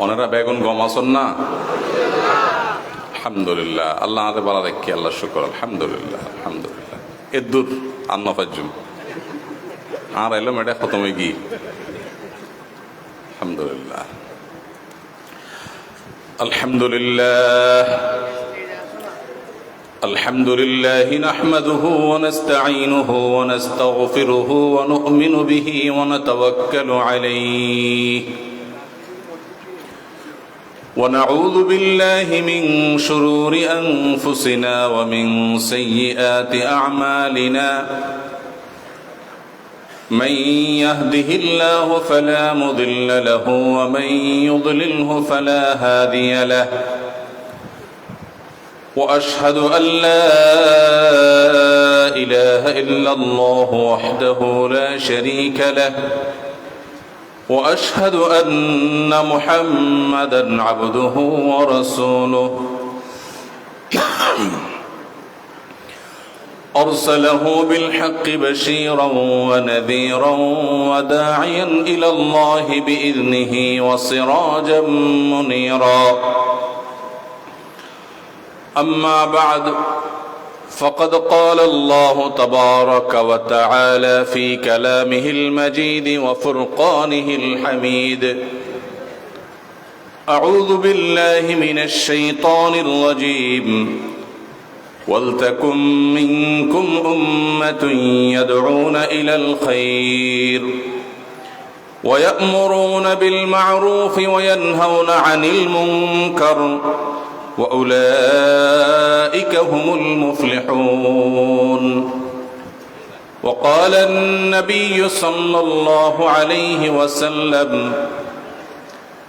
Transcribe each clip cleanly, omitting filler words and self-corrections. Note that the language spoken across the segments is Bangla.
ওনারা বেগুন গম আসন না আলহামদুলিল্লাহ আল্লাহ আমাদের বলা দেখি আল্লাহ শুকর আলহামদুলিল্লাহ আলহামদুলিল্লাহ এদুর আন্নফাজুম আর এলাম এটা খতমে গি আলহামদুলিল্লাহ আলহামদুলিল্লাহ الحمد لله نحمده ونستعينه ونستغفره ونؤمن به ونتوكل عليه ونعوذ بالله من شرور أنفسنا ومن سيئات أعمالنا من يهده الله فلا مضل له ومن يضلله فلا هادي له وأشهد أن لا إله إلا الله وحده لا شريك له وأشهد أن محمدًا عبده ورسوله أرسله بالحق بشيرًا ونذيرًا وداعيًا إلى الله بإذنه وسراجًا منيرًا أما بعد فقد قال الله تبارك وتعالى في كلامه المجيد وفرقانه الحميد أعوذ بالله من الشيطان الرجيم ولتكن منكم أمة يدعون إلى الخير ويأمرون بالمعروف وينهون عن المنكر وأولئك هم المفلحون وقال النبي صلى الله عليه وسلم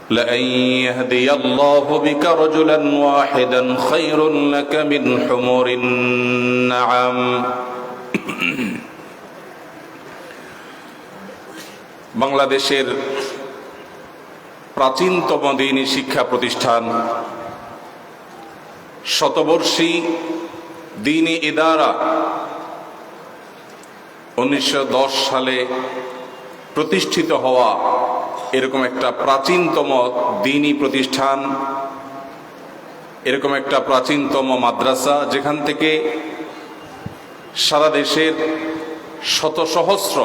لأن يهدي الله بك رجلا واحدا خير لك من حمر النعم বাংলাদেশের প্রাচীনতম দ্বীনি শিক্ষা প্রতিষ্ঠান শতবর্ষী দ্বীনি ইদারা 1910 সালে প্রতিষ্ঠিত হওয়া এরকম একটা প্রাচীনতম দ্বীনি প্রতিষ্ঠান, এরকম একটা প্রাচীনতম মাদ্রাসা যেখান থেকে সারা দেশের শত সহস্র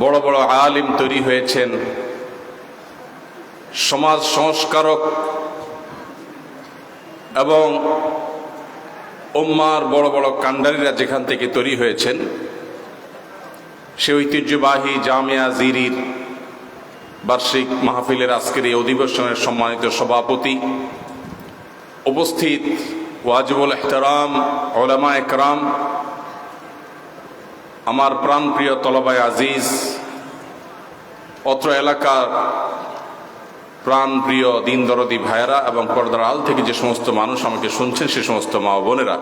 বড় বড় আলিম তৈরি হয়েছেন, সমাজ সংস্কারক এবং উম্মার বড় বড় কান্ডারীরা যেখান থেকে তৈরি হয়েছেন, সে ঐতিহ্যবাহী জামিয়া জিরির বার্ষিক মাহফিলের আজকের এই অধিবেশনের সম্মানিত সভাপতি, উপস্থিত ওয়াজিবুল ইহতারাম উলামা একরাম, আমার প্রাণপ্রিয় তলবায়ে আজিজ, অত্র এলাকার প্রাণপ্রিয় দিন দরদি ভাইয়েরা এবং পর্দার আল থেকে যে সমস্ত মানুষ আমাকে শুনছেন সে সমস্ত মা বোনেরা,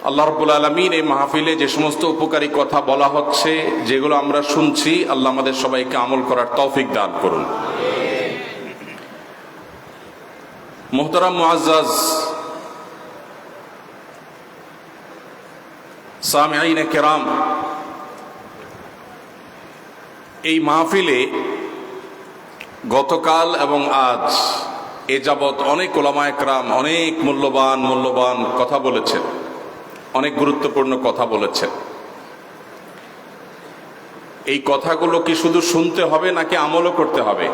আল্লাহ রাব্বুল আলামিন এই মাহফিলে যে সমস্ত উপকারী কথা বলা হচ্ছে, যেগুলো আমরা শুনছি, আল্লাহ আমাদের সবাইকে আমল করার তৌফিক দান করুন। মুহতারাম মুআজ্জাজ সামিঈনে কিরাম, এই মাহফিলে গতকাল এবং আজ এ যাবৎ অনেক উলামা একরাম অনেক মূল্যবান কথা বলেছেন, অনেক গুরুত্বপূর্ণ কথা বলেছেন। এই কথাগুলো কি শুধু শুনতে হবে নাকি আমলও করতে হবে?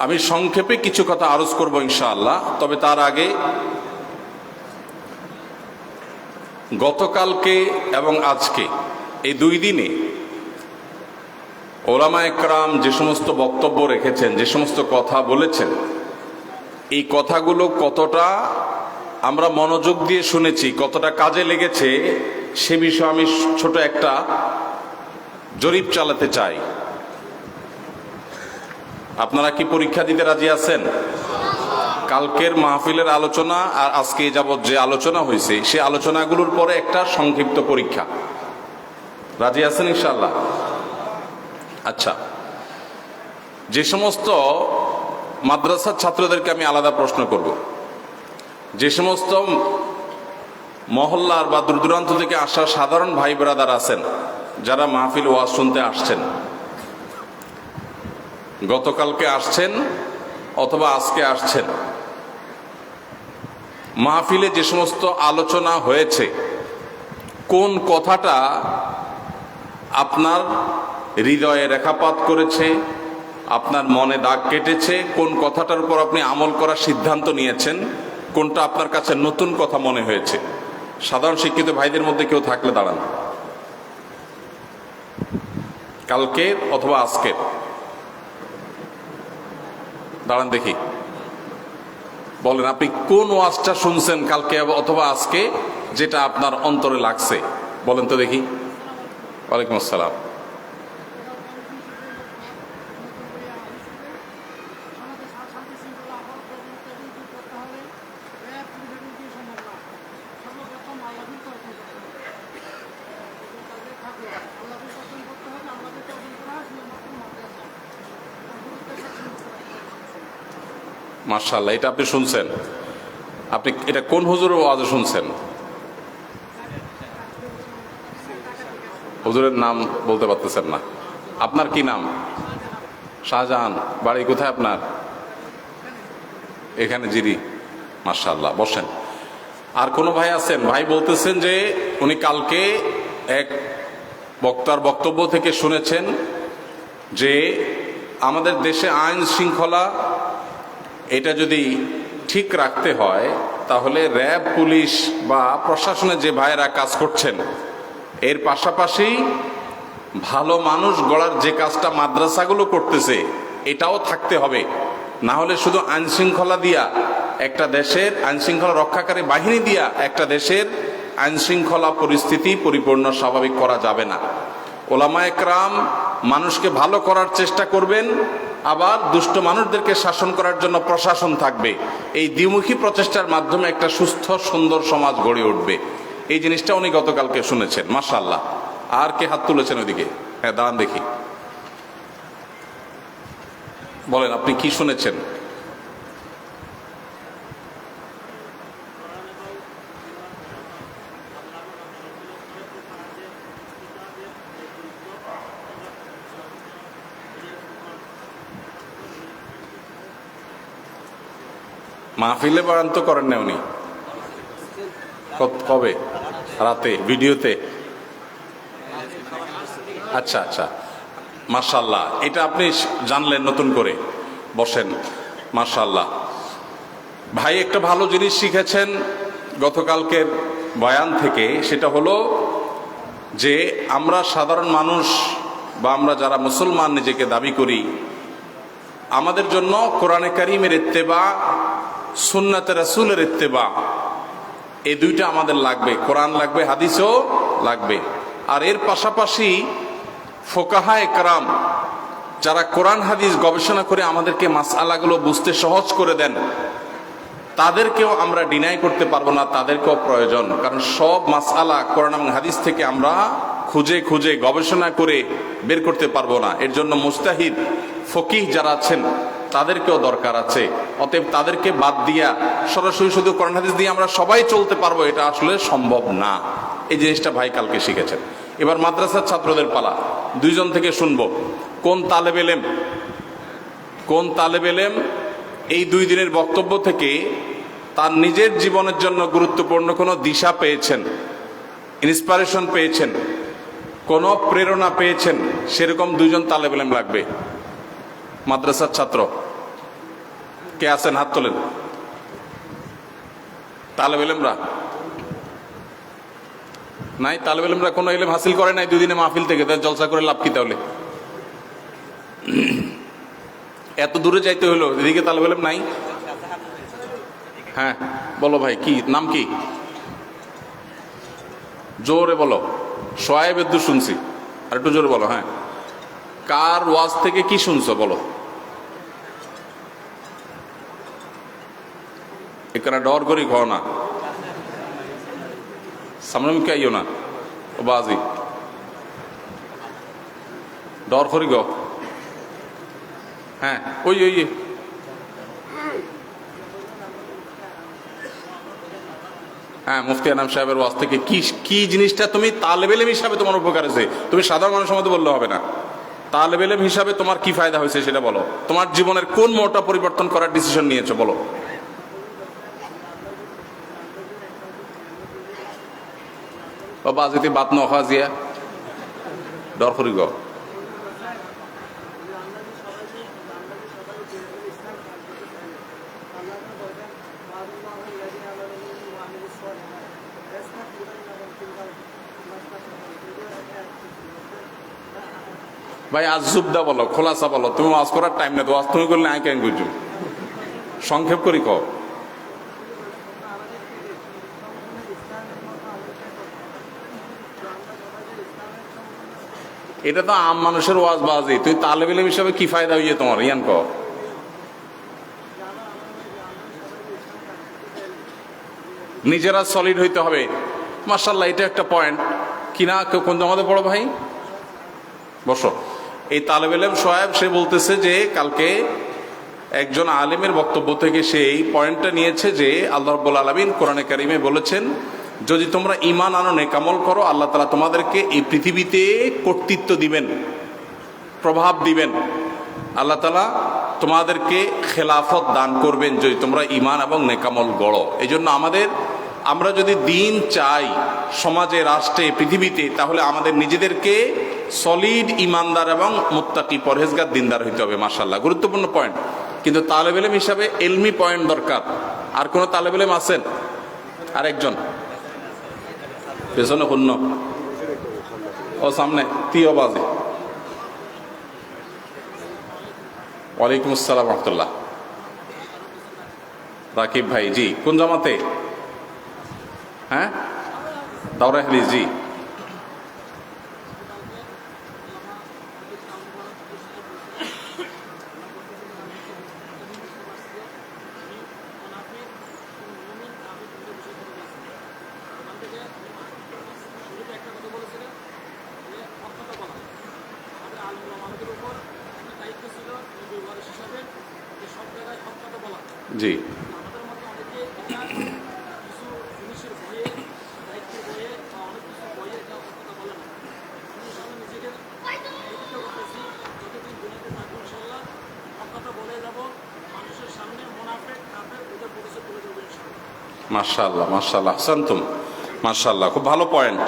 আমি সংক্ষেপে কিছু কথা আরজ করব ইনশাআল্লাহ। তবে তার আগে গতকালকে এবং আজকে এই দুই দিনে উলামা একরাম যে সমস্ত বক্তব্য রেখেছেন, যে সমস্ত কথা বলেছেন, এই কথাগুলো কতটা আমরা মনোযোগ দিয়ে শুনেছি, কতটা কাজে লেগেছে, সে বিষয়ে আমি ছোট একটা জরিপ চালাতে চাই। আপনারা কি পরীক্ষা দিতে রাজি আছেন? কালকের মাহফিলের আলোচনা আর আজকে যাবৎ যে আলোচনা হয়েছে সেই আলোচনাগুলোর পরে একটা সংক্ষিপ্ত পরীক্ষা, রাজি আছেন ইনশাআল্লাহ? আচ্ছা, যে সমস্ত মাদ্রাসার ছাত্রদেরকে আমি আলাদা প্রশ্ন করব, যে সমস্ত মহল্লার বা দূর দূরান্ত থেকে আসা সাধারণ ভাই ব্রাদার আছেন যারা মাহফিল ওয়াজ শুনতে আসছেন, গতকালকে আসছেন অথবা আজকে আসছেন, মাহফিলে যে সমস্ত আলোচনা হয়েছে, কোন কথাটা আপনার হৃদয়ে রেখাপাত করেছে, আপনার মনে দাগ কেটেছে, কোন কথাটার উপর আপনি আমল করার সিদ্ধান্ত নিয়েছেন, কোনটা আপনার কাছে নতুন কথা মনে হয়েছে? সাধারণ শিক্ষিত ভাইদের মধ্যে কেউ থাকলে দাঁড়ান। কালকে অথবা আজকে দাঁড়ান দেখি, বলেন আপনি কোন ওয়াজটা শুনছেন কালকে অথবা আজকে, যেটা আপনার অন্তরে লাগছে, বলেন তো দেখি। ওয়ালাইকুম আসসালাম। মাশাআল্লাহ, এটা আপনি শুনছেন? আপনি এটা কোন হুজুরের ওয়াজে শুনছেন? হুজুরের নাম বলতে পারতেছেন না। আপনার কি নাম? শাহজাহান। বাড়ি কোথায় আপনার? এখানে জিরি। মাশাআল্লাহ, বসেন। আর কোন ভাই আছেন? ভাই বলতেছেন যে উনি কালকে এক বক্তার বক্তব্য থেকে শুনেছেন যে আমাদের দেশে আইন শৃঙ্খলা এটা যদি ঠিক রাখতে হয়, তাহলে র্যাব, পুলিশ বা প্রশাসনে যে ভাইয়েরা কাজ করছেন, এর পাশাপাশি ভালো মানুষ গড়ার যে কাজটা মাদ্রাসাগুলো করতেছে, এটাও থাকতে হবে। না হলে শুধু আইন শৃঙ্খলা দিয়া একটা দেশের, আইন শৃঙ্খলা রক্ষাকারী বাহিনী দিয়া একটা দেশের আইন শৃঙ্খলা পরিস্থিতি পরিপূর্ণ স্বাভাবিক করা যাবে না। ওলামায়ে কেরাম মানুষকে ভালো করার চেষ্টা করবেন, আবার দুষ্ট মানুষদেরকে শাসন করার জন্য প্রশাসন থাকবে। এই দ্বিমুখী প্রচেষ্টার মাধ্যমে একটা সুস্থ সুন্দর সমাজ গড়ে উঠবে। এই জিনিসটা উনি গতকালকে শুনেছেন। মাশাআল্লাহ। আর কে হাত তুলেছেন ওইদিকে? হ্যাঁ, দাঁড়ান দেখি, বলেন আপনি কি শুনেছেন? মাহফিলে বয়ান তো করেন না উনি? কবে? রাতে ভিডিওতে? আচ্ছা আচ্ছা, মাশাআল্লাহ, এটা আপনি জানলেন নতুন করে। বসেন। মাশাআল্লাহ, ভাই একটা ভালো জিনিস শিখেছেন গতকালকের বয়ান থেকে, সেটা হলো যে আমরা সাধারণ মানুষ বা আমরা যারা মুসলমান নিজেকে দাবি করি, আমাদের জন্য কোরআনে কারীমের ইত্তেবা, সুন্নাতে রাসূলের ইত্তেবা, এই দুইটা আমাদের লাগবে। কোরআন লাগবে, হাদিসও লাগবে। আর এর পাশাপাশি ফুকাহায়ে কেরাম যারা কোরআন হাদিস গবেষণা করে আমাদেরকে মাসআলাগুলো বুঝতে সহজ করে দেন, তাদেরকেও আমরা ডিনাই করতে পারবো না, তাদেরকেও প্রয়োজন। কারণ সব মাসআলা কোরআন এবং হাদিস থেকে আমরা খুঁজে খুঁজে গবেষণা করে বের করতে পারবো না। এর জন্য মুজতাহিদ ফকিহ যারা আছেন তাদেরকেও দরকার আছে। অতএব তাদেরকে বাদ দিয়া সরাসরি শুধু কোরআন হাদিস দিয়ে আমরা সবাই চলতে পারবো, এটা আসলে সম্ভব না। এই জিনিসটা ভাই কালকে শিখেছেন। এবার মাদ্রাসার ছাত্রদের পালা, দুইজন থেকে শুনবো। কোন তালেব এলেম এই 2 দিনের বক্তব্য থেকে তার নিজের জীবনের জন্য গুরুত্বপূর্ণ কোনো দিশা পেয়েছেন, ইন্সপিরেশন পেয়েছেন, কোনো প্রেরণা পেয়েছেন, সেরকম 2 জন তালেব এলেম লাগবে। মাদ্রাসার ছাত্র কে আছেন? হাত তোলেন। তালেব এলেমরা নাই? তালেব এলেমরা কোনো ইলম হাসিল করে নাই 2 দিনে মাহফিল থেকে, তাই জলসা করে লাভ কি? তাহলে এত দূরে যাইতে হলো, এদিকে তালেব এলেম নাই? হ্যাঁ বলো ভাই, কি নাম? কি জোরে বলো। সোয়াইব এদ্দু শুনছি, আর একটু জোরে বলো। হ্যাঁ, কার ওয়াজ থেকে কি শুনছো বলো। এখানে ডর করি খাও না, সামনে মুখে আইও না ও বাজি, ডর করি গো। হ্যাঁ, ওই ওই হ্যাঁ, মুফতি আনাম সাহেবের ওয়াজ থেকে কি কি জিনিসটা তুমি তালেব ইলম হিসাবে তোমার উপকার আছে, তুমি সাধারণ মানুষের মধ্যে বললে হবে না। তালেব ইলম হিসাবে তোমার কি ফায়দা হয়েছে সেটা বলো। তোমার জীবনের কোন মোড়টা পরিবর্তন করার ডিসিশন নিয়েছো বলো। বাবা যদি বাত নখা জিয়া ডর করি গ ভাই আজুবদা বলো, খোলাসা বলো। তুমি ওয়াজ করার টাইম নেই তো, ওয়াজ তুমি করলে আই কেন বুঝু, সংক্ষেপ করি কও। এটা তো আম মানুষের ওয়াজ বাজি, তুই তালেব ইলম হিসাবে কি ফায়দা হইয়ে তোমার ইয়ান কও। নিজেরা সলিড হইতে হবে। মাশাআল্লাহ, এটা একটা পয়েন্ট কিনা। কোন আমাদের বড় ভাই বসো। এই তালেব ইলম সোহেব সে বলতেছে যে কালকে একজন আলেমের বক্তব্য থেকে সে এই পয়েন্টটা নিয়েছে যে আল্লাহ রাব্বুল আলামিন কোরআনে কারিমে বলেছেন, যদি তোমরা ঈমান আনো নেকামল করো, আল্লাহ তাআলা তোমাদেরকে এই পৃথিবীতে কর্তৃত্ব দিবেন, প্রভাব দিবেন। আল্লাহ তাআলা তোমাদেরকে খেলাফত দান করবেন যদি তোমরা ঈমান এবং নেকামল গড়ো। এই জন্য আমরা যদি দিন চাই সমাজে, রাষ্ট্রে, পৃথিবীতে, তাহলে আমাদের নিজেদেরকে সলিড ইমানদার এবং মুত্তাকি পরহেজগার দিনদার হইতে হবে। মাশাআল্লাহ, গুরুত্বপূর্ণ পয়েন্ট। কিন্তু তালেব ইলম হিসাবে এলমি পয়েন্ট দরকার। আর কোন তালেব ইলম আছেন? আরেকজন পেছনে শূন্য, ও সামনে তিও বাজে। ওয়ালাইকুম আসসালাম রহমতুল্লাহ। রাকিব ভাই, জি কোন জামাতে? হ্যাঁ, দাওরা হাদিস, জি। জি, মাশাআল্লাহ মাশাআল্লাহ, আহসানতুম, মাশাআল্লাহ, খুব ভালো পয়েন্ট।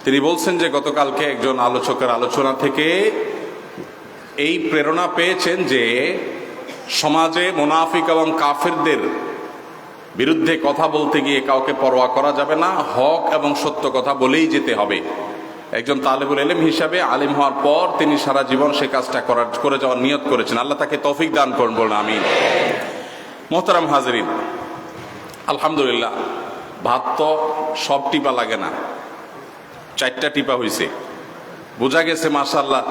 তিনি বলছেন যে গতকালকে একজন আলোচকের আলোচনা থেকে এই প্রেরণা পেয়েছেন যে সমাজে মুনাফিক এবং কাফেরদের বিরুদ্ধে কথা বলতে গিয়ে কাউকে পরোয়া করা যাবে না, হক এবং সত্য কথা বলেই যেতে হবে। একজন তালেবুল ইলম হিসাবে আলিম হওয়ার পর তিনি সারা জীবন সে কাজটা করে যাওয়ার নিয়ত করেছেন। আল্লাহ তাকে তৌফিক দান করুন, বলুন আমিন। মোহতারাম হাজরিন, আলহামদুলিল্লাহ, ভাত তো সব টিপা লাগে না, 4টা টিপা হয়েছে। বোঝা গেছে মাশাআল্লাহ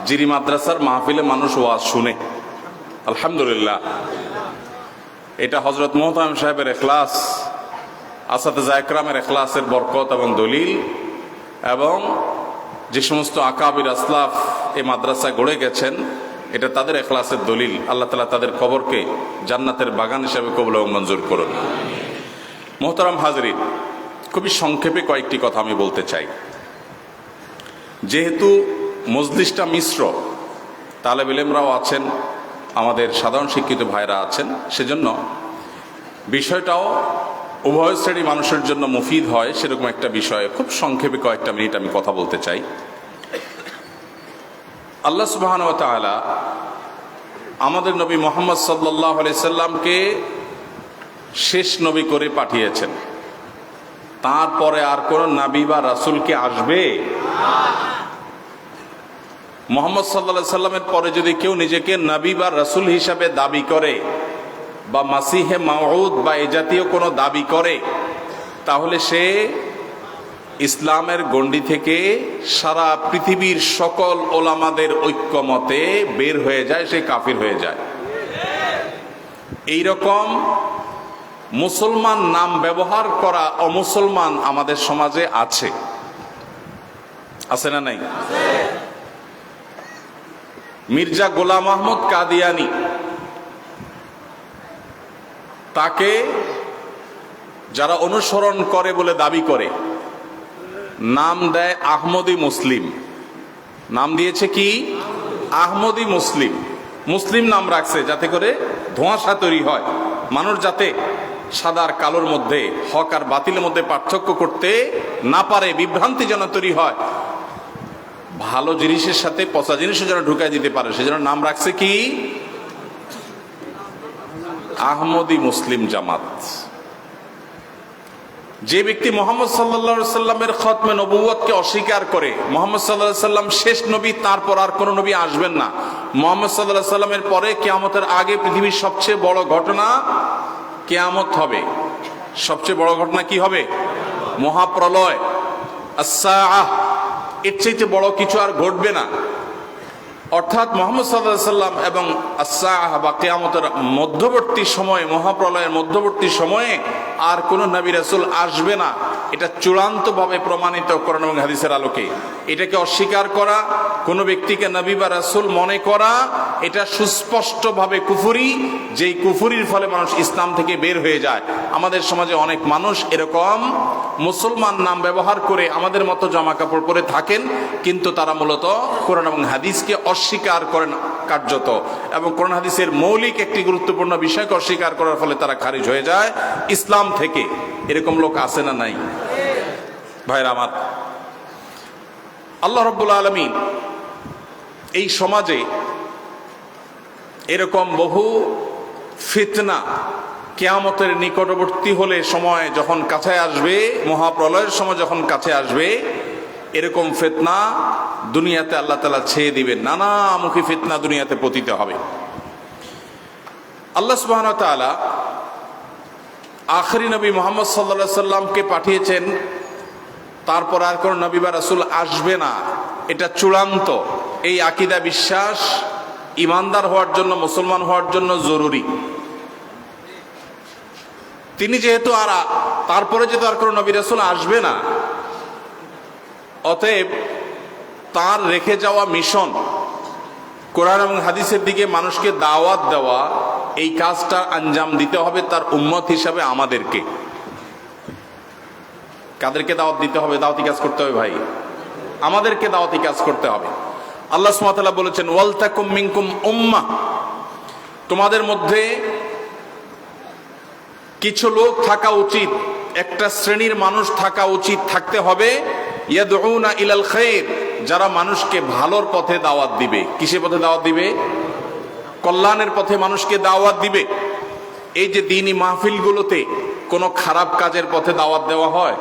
জিরি মাদ্রাসার মাহফিলে মানুষ ওয়াজ শুনে, আলহামদুলিল্লাহ। এটা হযরত মুহতারাম সাহেবের ইখলাস, আসাতিজা ইকরামের ইখলাসের বরকত এবং দলিল, এবং যে সমস্ত আকাবির আসলাফ এই মাদ্রাসা গড়ে গেছেন, এটা তাদের ইখলাসের দলিল। আল্লাহ তাআলা তাদের কবরকে জান্নাতের বাগান হিসেবে কবুল এবং মঞ্জুর করুন। মোহতারাম হাজরিন, খুবই সংক্ষেপে কয়েকটি কথা আমি বলতে চাই। যেহেতু মজলিসটা মিশ্র, তালেব ইলমরাও আছেন, আমাদের সাধারণ শিক্ষিত ভাইরা আছেন, সেজন্য বিষয়টাও উভয় শ্রেণী মানুষের জন্য মুফিদ হয় সেরকম একটা বিষয়ে খুব সংক্ষেপে কয়েকটা মিনিট আমি কথা বলতে চাই। আল্লাহ সুবহানাহু ওয়া তাআলা আমাদের নবী মুহাম্মদ সাল্লাল্লাহু আলাইহি সাল্লামকে শেষ নবী করে পাঠিয়েছেন। তারপরে আর কোন নবী বা রাসূল কি আসবে? মুহাম্মদ সাল্লাল্লাহু আলাইহি সাল্লামের পরে যদি কেউ নিজেকে নবী বা রাসূল হিসাবে দাবি করে বা মাসিহে মাউউদ বা এই জাতীয় কোনো দাবি করে, তাহলে সে ইসলামের গণ্ডি থেকে সারা পৃথিবীর সকল ওলামাদের ঐক্যমতে বের হয়ে যায়, সে কাফির হয়ে যায়। এইরকম মুসলমান নাম ব্যবহার করা অমুসলমান আমাদের সমাজে আছে, আছে না নাই? মির্জা গোলাম আহমদ কাদিয়ানি, তাকে যারা অনুসরণ করে বলে দাবি করে, নাম দেয় আহমদী মুসলিম। নাম দিয়েছে কি? আহমদি মুসলিম, মুসলিম নাম রাখছে যাতে করে ধোঁয়াশা তৈরি হয়, মানুষ যাতে সাদার কালোর মধ্যে, হক আর বাতিলের মধ্যে পার্থক্য করতে না পারে, বিভ্রান্তি যেন তৈরি হয়, ভালো জিনিসের সাথে পচা জিনিসও যেন ঢুকাই দিতে পারে, সেজন্য নাম রাখছে কি আহমদি মুসলিম জামাত। যে ব্যক্তি মুহাম্মদ সাল্লাল্লাহু আলাইহি সাল্লামের খতমে নবুয়তকে অস্বীকার করে, মুহাম্মদ সাল্লাল্লাহু আলাইহি সাল্লাম শেষ নবী, তারপর আর কোন নবী আসবেন না, মুহাম্মদ সাল্লাল্লাহু আলাইহি সাল্লামের পরে কিয়ামতের আগে পৃথিবীর সবচেয়ে বড় ঘটনা কিয়ামত হবে। সবচেয়ে বড় ঘটনা কি হবে? মহাপ্রলয়, আস-সাআহ। এর চাইতে বড় কিছু আর ঘটবে না। অর্থাৎ মুহাম্মদ সাল্লাল্লাহু আলাইহি সাল্লাম এবং আস-সাআহ বা কিয়ামতের মধ্যবর্তী সময়ে, মহাপ্রলয়ের মধ্যবর্তী সময়ে আর কোন নবী রাসূল আসবে না। এটা চূড়ান্তভাবে প্রমাণিত কোরআন এবং হাদিসের আলোকে। এটাকে অস্বীকার করা, কোন ব্যক্তিকে নবী বা রাসূল মনে করা, এটা সুস্পষ্টভাবে কুফরি, যেই কুফরির ফলে মানুষ ইসলাম থেকে বের হয়ে যায়। আমাদের সমাজে অনেক মানুষ এরকম মুসলমান নাম ব্যবহার করে আমাদের মতো জামা কাপড় পরে থাকেন, কিন্তু তারা মূলত কোরআন এবং হাদিসকে অস্বীকার করেন কার্যত, এবং কোরআন হাদিসের মৌলিক একটি গুরুত্বপূর্ণ বিষয়কে অস্বীকার করার ফলে তারা খারিজ হয়ে যায় ইসলাম থেকে। এরকম লোক আছে না নাই? ভাইরা আমার, আল্লাহ রাব্বুল আলামিন এই সমাজে এরকম বহু ফিতনা কিয়ামতের নিকটবর্তী হলে, সময় যখন কাছে আসবে, মহাপ্রলয়ের সময় যখন কাছে আসবে, এরকম ফিতনা দুনিয়াতে আল্লাহ তাআলা ছেয়ে দিবেন। নানামুখী ফিতনা দুনিয়াতে পতিত হবে। আল্লাহ সুবহানাহু ওয়া তাআলা আখেরি নবী মুহাম্মদ সাল্লাল্লাহু আলাইহি সাল্লামকে পাঠিয়েছেন, তারপর আর কোন নবী বা রাসূল আসবে না। এটা চূড়ান্ত। এই আকীদা বিশ্বাস ঈমানদার হওয়ার জন্য, মুসলমান হওয়ার জন্য জরুরি। তিনি যেহেতু তারপরে যেহেতু আর কোন নবী রাসূল আসবে না, অতএব তার রেখে যাওয়া মিশন, কোরআন এবং হাদিসের দিকে মানুষকে দাওয়াত দেওয়া, এই কাজটা আঞ্জাম দিতে হবে তার উম্মত হিসাবে আমাদেরকে। কাদেরকে দাওয়াত দিতে হবে? দাওয়াতি কাজ করতে হবে ভাই, আমাদেরকে দাওয়াতি কাজ করতে হবে। আল্লাহ সুবহানাহু ওয়া তাআলা বলেছেন, ওয়াল তাকুম মিনকুম উম্মাহ, তোমাদের মধ্যে কিছু লোক থাকা উচিত, একটা শ্রেণীর মানুষ থাকা উচিত, থাকতে হবে, ইয়াদউনা ইলাল খায়র, যারা মানুষকে ভালোর পথে দাওয়াত দিবে। কিসের পথে দাওয়াত দিবে? কল্যাণের পথে মানুষকে দাওয়াত দিবে। এই যে দ্বীনি মাহফিলগুলোতে কোনো খারাপ কাজের পথে দাওয়াত দেওয়া হয়?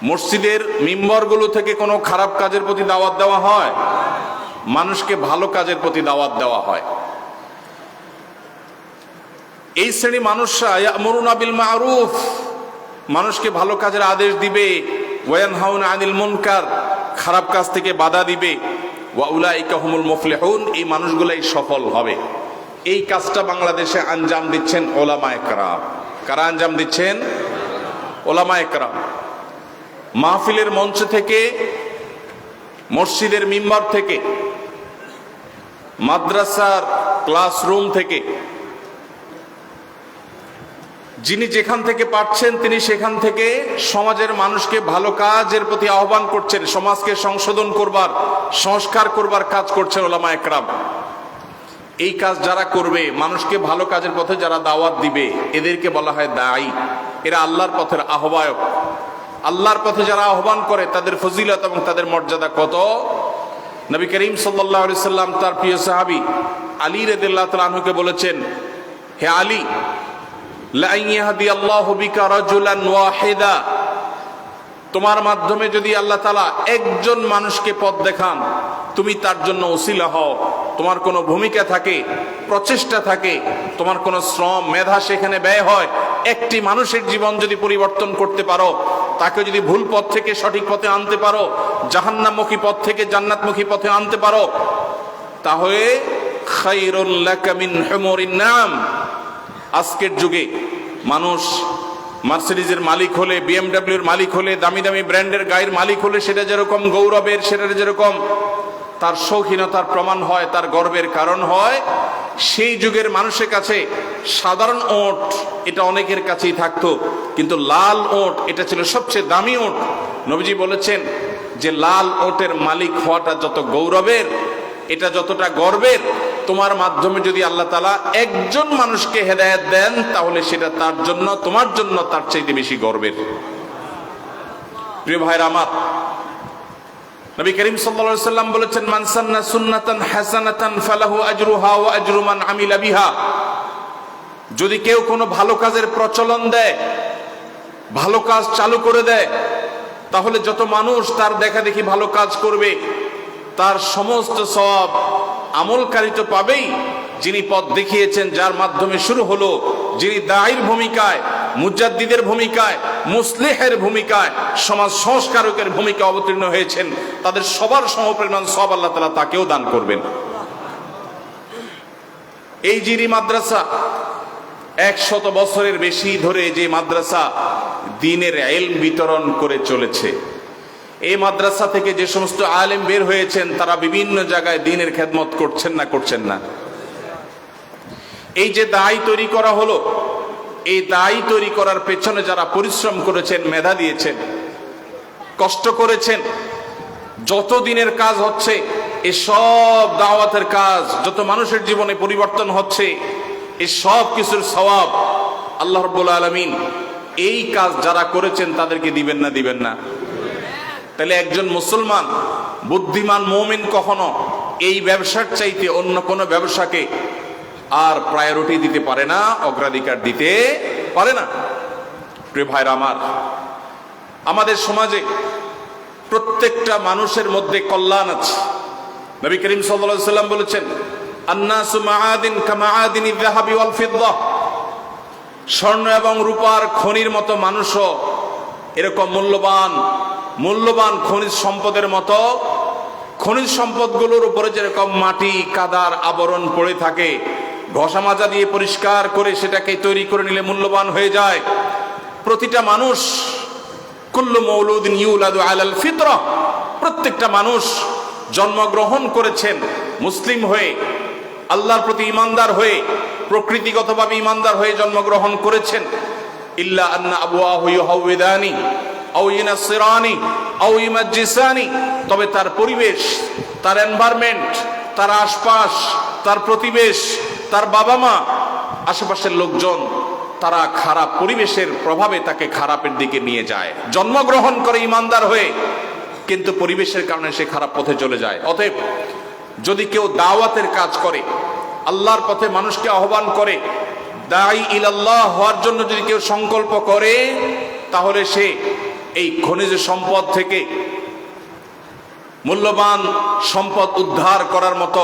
মসজিদের মিম্বরগুলো থেকে কোনো খারাপ কাজের প্রতি দাওয়াত দেওয়া হয়? মানুষকে ভালো কাজের প্রতি দাওয়াত দেওয়া হয়। এই শ্রেণী মানুষরা ইয়ামুরুনা বিল মারুফ, মানুষকে ভালো কাজের আদেশ দিবে, ওয়া ইয়ানহাউনা আনিল মুনকার, খারাপ কাজ থেকে বাধা দিবে, ওয়া উলাইকা হুমুল মুফলিহুন, এই মানুষগুলাই সফল হবে। এই কাজটা বাংলাদেশে আঞ্জাম দিচ্ছেন উলামায়ে কেরাম। কারা আঞ্জাম দিচ্ছেন? উলামায়ে কেরাম। মাহফিলের মঞ্চ থেকে, মসজিদের মিম্বর থেকে, মাদ্রাসার ক্লাসরুম থেকে, যিনি যেখান থেকে পাচ্ছেন তিনি সেখান থেকে সমাজের মানুষকে ভালো কাজের প্রতি আহ্বান করছেন, সমাজকে সংশোধন করবার, সংস্কার করবার কাজ করছেন উলামায়ে কেরাম। এই কাজ যারা করবে, মানুষকে ভালো কাজের পথে যারা দাওয়াত দিবে, এদেরকে বলা হয় দাঈ। এরা আল্লাহর পথের আহ্বায়ক। আল্লাহর পথে যারা আহ্বান করে তাদের ফজিলত এবং তাদের মর্যাদা কত! নবী করিম সাল্লাল্লাহু আলাইহি সাল্লাম তার প্রিয় সাহাবী আলী রাদিয়াল্লাহু তাআলা আনহুকে বলেছেন, হে আলী, লা ইয়াহদিয়াল্লাহু বিকা রাজুলান ওয়াহিদা, তোমার মাধ্যমে যদি আল্লাহ তাআলা একজন মানুষকে পথ দেখান, তুমি তার জন্য ওসিলা হও। তোমার কোনো ভূমিকা থাকে, প্রচেষ্টা থাকে, তোমার কোনো শ্রম মেধা সেখানে ব্যয় হয়, একটি মানুষের জীবন যদি পরিবর্তন করতে পারো, তাকে যদি ভুল পথ থেকে সঠিক পথে আনতে পারো, জাহান্নামমুখী পথ থেকে জান্নাতমুখী পথে আনতে পারো, তাহলে খায়রুল লাকা মিন হুমুরিন নাম। আজকের যুগে মানুষ মার্সিডিজের মালিক হলে, বিএমডব্লিউর মালিক হলে, দামি দামি ব্র্যান্ডের গাড়ির মালিক হলে সেটা যেরকম গৌরবের, সেটা যেরকম তার শৌখিনতার প্রমাণ হয়, তার গর্বের কারণ হয়, সেই যুগের মানুষের কাছে সাধারণ ওট এটা অনেকের কাছেই থাকতো, কিন্তু লাল ওট এটা ছিল সবচেয়ে দামি ওট। নবীজি বলেছেন যে লাল ওটের মালিক হওয়াটা যত গৌরবের, এটা যতটা গর্বের, তোমার মাধ্যমে যদি আল্লাহ তাআলা একজন মানুষকে হেদায়েত দেন তাহলে সেটা তার জন্য, তোমার জন্য তার চাইতে বেশি গর্বের। প্রিয় ভাইরা আমার, নবী করিম সাল্লাল্লাহু আলাইহি সাল্লাম বলেছেন, মান সান্না সুন্নাতান হাসানাতান ফালাহু আজরুহা ওয়া আজরু মান আমিলা বিহা। যদি কেউ কোনো ভালো কাজের প্রচলন দেয়, ভালো কাজ চালু করে দেয়, তাহলে যত মানুষ তার দেখা দেখি ভালো কাজ করবে তার সমস্ত সওয়াব আমলকারী তো পাবেই। যিনি পথ দেখিয়েছেন, যার মাধ্যমে শুরু হলো, যিনি দায়ীর ভূমিকায়, মুজাদ্দিদের ভূমিকায়, মুসলিহের ভূমিকায়, সমাজ সংস্কারকের ভূমিকা অবতীর্ণ হয়েছেন, তাদের সবার সমপরিমাণ সওয়াব আল্লাহ তাআলা তাকেও দান করবেন। এই জিরি মাদ্রাসা 100 বছরের বেশি ধরে যে মাদ্রাসা দ্বীনের ইলম বিতরণ করে চলেছে, এই মাদ্রাসা থেকে যে সমস্ত আলেম বের হয়েছেন তারা বিভিন্ন জায়গায় দ্বীনের খেদমত করছেন না করছেন না? এই যে দায়ী তৈরি করা হলো, এই দায়ী তৈরি করার পেছনে যারা পরিশ্রম করেছেন, মেধা দিয়েছেন, কষ্ট করেছেন, যত দিনের কাজ হচ্ছে, এই সব দাওয়াতের কাজ, যত মানুষের জীবনে পরিবর্তন হচ্ছে, এই সব কিছুর সওয়াব আল্লাহ রাব্বুল আলামিন এই কাজ যারা করেছেন তাদেরকে দিবেন না? দিবেন না? তাহলে একজন মুসলমান, বুদ্ধিমান মুমিন কখনো এই ব্যবসার চাইতে অন্য কোনো ব্যবসাকে আর প্রায়োরিটি দিতে পারে না, অগ্রাধিকার দিতে পারে না। প্রিয় ভাইরা আমার, আমাদের সমাজে প্রত্যেকটা মানুষের মধ্যে কল্যাণ আছে। নবী করিম সাল্লাল্লাহু আলাইহি সাল্লাম বলেছেন, আন্নাসু মাআদিন কামাআদিনিয যাহাবি ওয়াল ফিদ্দা। স্বর্ণ এবং রূপার খনির মতো মানুষও এরকম মূল্যবান খনিজ সম্পদের মতো। খনিজ সম্পদগুলোর উপরে যেরকম মাটি কাদার আবরণ পড়ে থাকে, ঘষা মাজা দিয়ে পরিষ্কার করে সেটাকে তৈরি করে নিলে মূল্যবান হয়ে যায়। প্রতিটা মানুষ, কুল্লু মাউলুদিন ইউলাদু আলাল ফিতরা, প্রত্যেকটা মানুষ জন্মগ্রহণ করেছেন মুসলিম হয়ে, আল্লাহর প্রতি ঈমানদার হয়ে, প্রকৃতিগতভাবে ঈমানদার হয়ে জন্মগ্রহণ করেছেন। ইল্লা আন্না আবওয়াহু ইউহাউইদানি আও ইউনাসসিরানি আও ইউমাজ্জিসানি। তবে তার পরিবেশ, তার এনভায়রনমেন্ট, তার আশপাশ, তার প্রতিবেশ, তার বাবা মা, আশেপাশের লোকজন, তারা খারাপ পরিবেশের প্রভাবে তাকে খারাপের দিকে নিয়ে যায়। জন্মগ্রহণ করে ঈমানদার হয়ে, কিন্তু পরিবেশের কারণে সে খারাপ পথে চলে যায়। অতএব যদি কেউ দাওয়াতের কাজ করে, আল্লাহর পথে মানুষকে আহ্বান করে, দাঈ ইলাল্লাহ হওয়ার জন্য যদি কেউ সংকল্প করে, তাহলে সে এই খনিজ সম্পদ থেকে মূল্যবান সম্পদ উদ্ধার করার মতো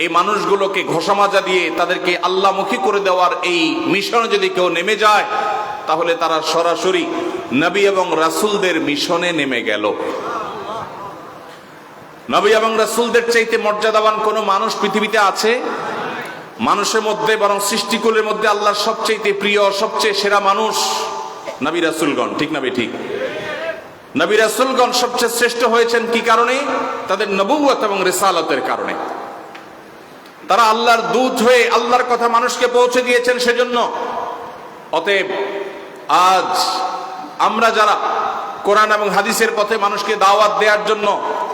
এই মানুষগুলোকে ঘষা মাজা দিয়ে তাদেরকে আল্লাহমুখী করে দেওয়ার এই মিশনে যদি কেউ নেমে যায়, তাহলে তারা সরাসরি নবী এবং রাসূলদের মিশনে নেমে গেল। নবী এবং রাসূলদের চাইতে মর্যাদাবান কোন মানুষ পৃথিবীতে আছে? মানুষের মধ্যে, বরং সৃষ্টিকুলের মধ্যে আল্লাহর সবচেয়ে প্রিয়, সবচেয়ে সেরা মানুষ নবী রাসূলগণ। ঠিক না ঠিক? নবী রাসূলগণ সবচেয়ে শ্রেষ্ঠ হয়েছেন কি কারণে? তাদের নবুয়ত এবং রিসালাতের কারণে। তারা আল্লাহর দূত হয়ে আল্লাহর কথা মানুষকে পৌঁছে দিয়েছেন সেজন্য। অতএব আজ আমরা যারা কোরআন এবং হাদিসের পথে মানুষকে দাওয়াত দেওয়ার জন্য,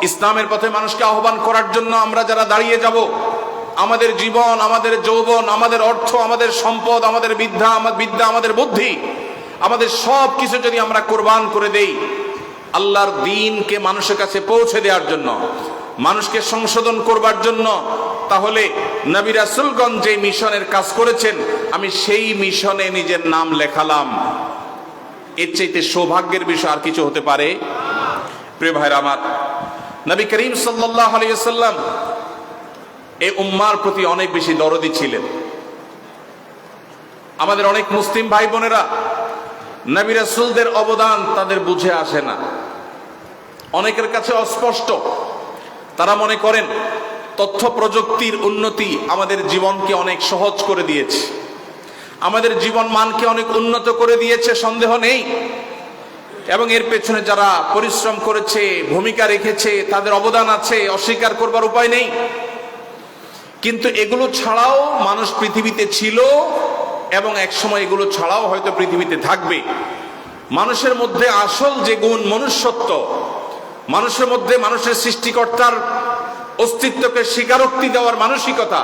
ইসলামের পথে মানুষকে আহ্বান করার জন্য আমরা যারা দাঁড়িয়ে যাব, আমাদের জীবন, আমাদের যৌবন, আমাদের অর্থ, আমাদের সম্পদ, আমাদের বিদ্যা, আমাদের বুদ্ধি, আমাদের সব কিছু যদি আমরা কোরবান করে দেই আল্লাহর দ্বীনকে মানুষের কাছে পৌঁছে দেওয়ার জন্য, মানুষকে সংশোধন করবার জন্য, তাহলে নবী রাসূলগণ যে মিশনের কাজ করেছেন, আমি সেই মিশনে নিজের নাম লেখালাম। এর চাইতে সৌভাগ্যের বিষয় আর কিছু হতে পারে? প্রিয় ভাইরা আমার, নবী করিম সাল্লাল্লাহু আলাইহি ওয়াসাল্লাম এই উম্মার প্রতি অনেক বেশি দরদি ছিলেন। আমাদের অনেক মুসলিম ভাই বোনেরা নবী রাসূলদের অবদান তাদের বুঝে আসে না, অনেকের কাছে অস্পষ্ট। তারা মনে করেন তথ্য প্রযুক্তির উন্নতি আমাদের জীবনকে অনেক সহজ করে দিয়েছে, আমাদের জীবন মানকে অনেক উন্নত করে দিয়েছে, সন্দেহ নেই। এবং এর পেছনে যারা পরিশ্রম করেছে, ভূমিকা রেখেছে, তাদের অবদান আছে, অস্বীকার করবার উপায় নেই। কিন্তু এগুলো ছাড়াও মানুষ পৃথিবীতে ছিল এবং একসময় এগুলো ছাড়াও হয়তো পৃথিবীতে থাকবে। মানুষের মধ্যে আসল যে গুণ, মনুষ্যত্ব, মানুষের মধ্যে মানুষের সৃষ্টিকর্তার অস্তিত্বকে স্বীকারোক্তি দেওয়ার মানসিকতা,